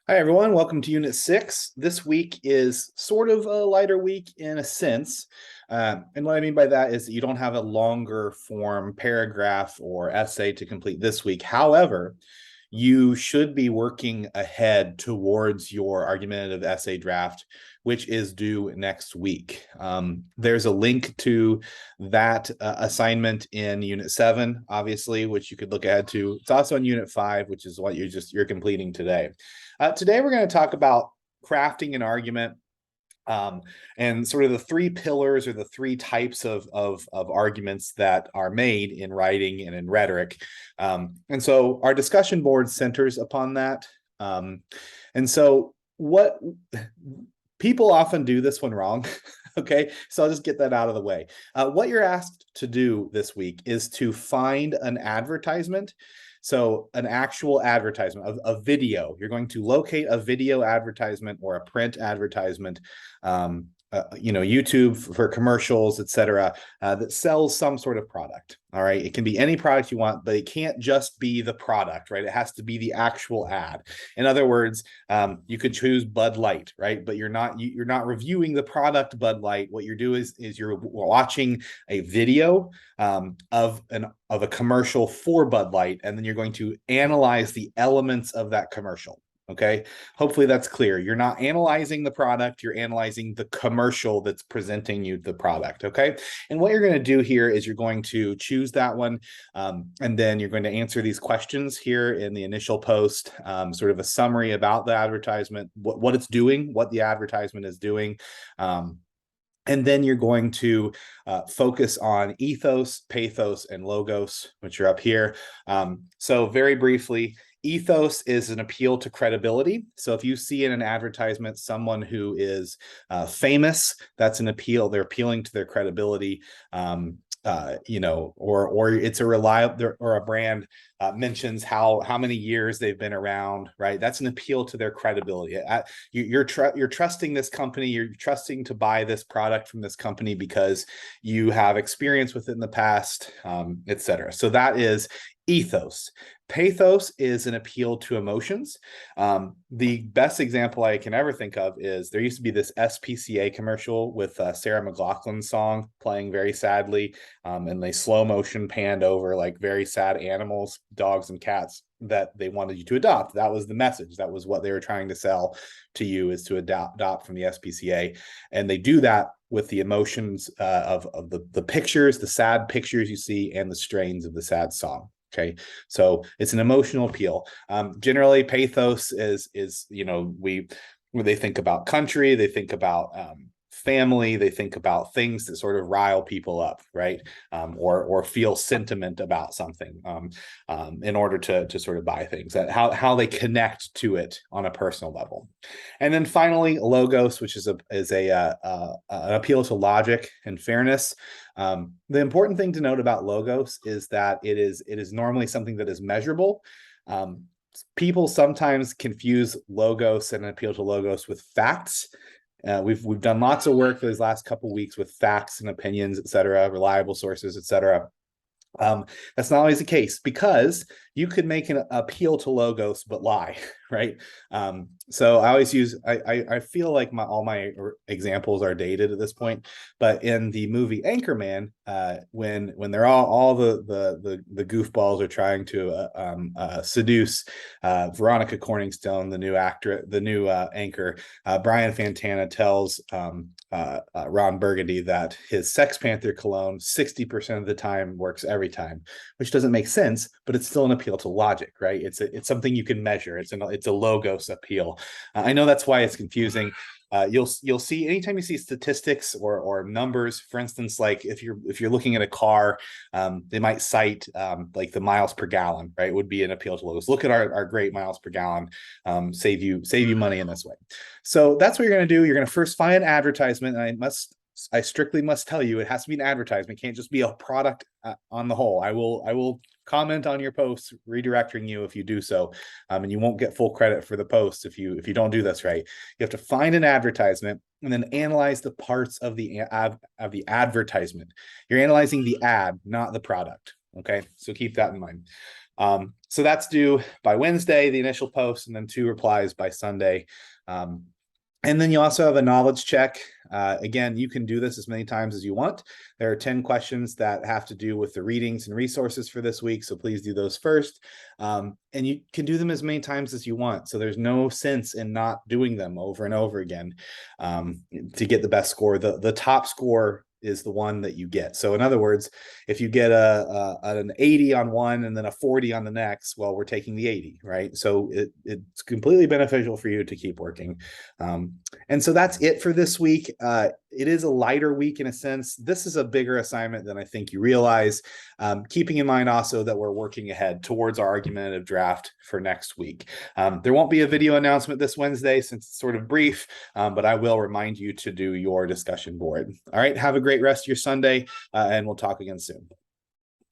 Hi, everyone. Welcome to Unit 6. This week is sort of a lighter week in a sense. And what I mean by that is that you don't have a longer form paragraph or essay to complete this week. However, you should be working ahead towards your argumentative essay draft, which is due next week. There's a link to that assignment in Unit 7, obviously, which you could look ahead to. It's also in Unit 5, which is what you're completing today. Today, we're going to talk about crafting an argument and sort of the three pillars or the three types of arguments that are made in writing and in rhetoric. And so our discussion board centers upon that. And so what people often do this one wrong. Okay, so I'll just get that out of the way. What you're asked to do this week is to find an advertisement. So an actual advertisement, a video. You're going to locate a video advertisement or a print advertisement, YouTube for commercials, etc., that sells some sort of product. All right, it can be any product you want, but it can't just be the product, right? It has to be the actual ad. In other words, you could choose Bud Light, right? But you're not reviewing the product Bud Light. What you're doing is you're watching a video of a commercial for Bud Light, and then you're going to analyze the elements of that commercial. Okay, hopefully that's clear. You're not analyzing the product, you're analyzing the commercial that's presenting you the product. Okay, and what you're going to do here is you're going to choose that one, and then you're going to answer these questions here in the initial post, sort of a summary about the advertisement, what it's doing, what the advertisement is doing. And then you're going to focus on ethos, pathos, and logos, which are up here. So very briefly, ethos is an appeal to credibility. So if you see in an advertisement someone who is famous, that's an appeal. They're appealing to their credibility. Or it's a reliable, or a brand mentions how many years they've been around, right? That's an appeal to their credibility. You're trusting this company. You're trusting to buy this product from this company because you have experience with it in the past, etc. So that is ethos. Pathos is an appeal to emotions. The best example I can ever think of is there used to be this SPCA commercial with Sarah McLachlan's song playing very sadly, and they slow motion panned over like very sad animals, dogs and cats that they wanted you to adopt. That was the message. That was what they were trying to sell to you, is to adopt from the SPCA. And they do that with the emotions of the pictures, the sad pictures you see, and the strains of the sad song. Okay, so it's an emotional appeal. Generally, pathos is when they think about country, they think about family, they think about things that sort of rile people up, right? Or feel sentiment about something in order to sort of buy things, that how they connect to it on a personal level. And then finally, logos, which is an appeal to logic and fairness. The important thing to note about logos is that it is normally something that is measurable. People sometimes confuse logos and appeal to logos with facts. We've done lots of work for these last couple of weeks with facts and opinions, et cetera, reliable sources, et cetera. That's not always the case, because you could make an appeal to logos but lie, right? So I always use, I feel like all my examples are dated at this point, but in the movie Anchorman, when they're all the goofballs are trying to seduce Veronica Corningstone, the new actor, the new anchor, Brian Fantana tells Ron Burgundy that his Sex Panther cologne 60% of the time works every time, which doesn't make sense, but it's still an appeal to logic, right? It's something you can measure. It's a logos appeal. I know that's why it's confusing. You'll see anytime you see statistics or numbers, for instance, like if you're looking at a car, they might cite like the miles per gallon, right? Would be an appeal to logos. Look at our great miles per gallon, save you money in this way. So that's what you're going to do. You're going to first find an advertisement, and I strictly must tell you, it has to be an advertisement. It can't just be a product on the whole. I will comment on your posts, redirecting you if you do so, and you won't get full credit for the post if you don't do this right. You have to find an advertisement and then analyze the parts of the advertisement. You're analyzing the ad, not the product. Okay, so keep that in mind. So that's due by Wednesday, the initial post, and then 2 replies by Sunday. And then you also have a knowledge check. Again, you can do this as many times as you want. There are 10 questions that have to do with the readings and resources for this week. So please do those first. And you can do them as many times as you want. So there's no sense in not doing them over and over again to get the best score. The top score is the one that you get. So in other words, if you get an 80 on one and then a 40 on the next, well, we're taking the 80, right? So it's completely beneficial for you to keep working. And so that's it for this week. It is a lighter week in a sense. This is a bigger assignment than I think you realize. Keeping in mind also that we're working ahead towards our argumentative draft for next week. There won't be a video announcement this Wednesday since it's sort of brief, but I will remind you to do your discussion board. All right, have a great rest of your Sunday, and we'll talk again soon.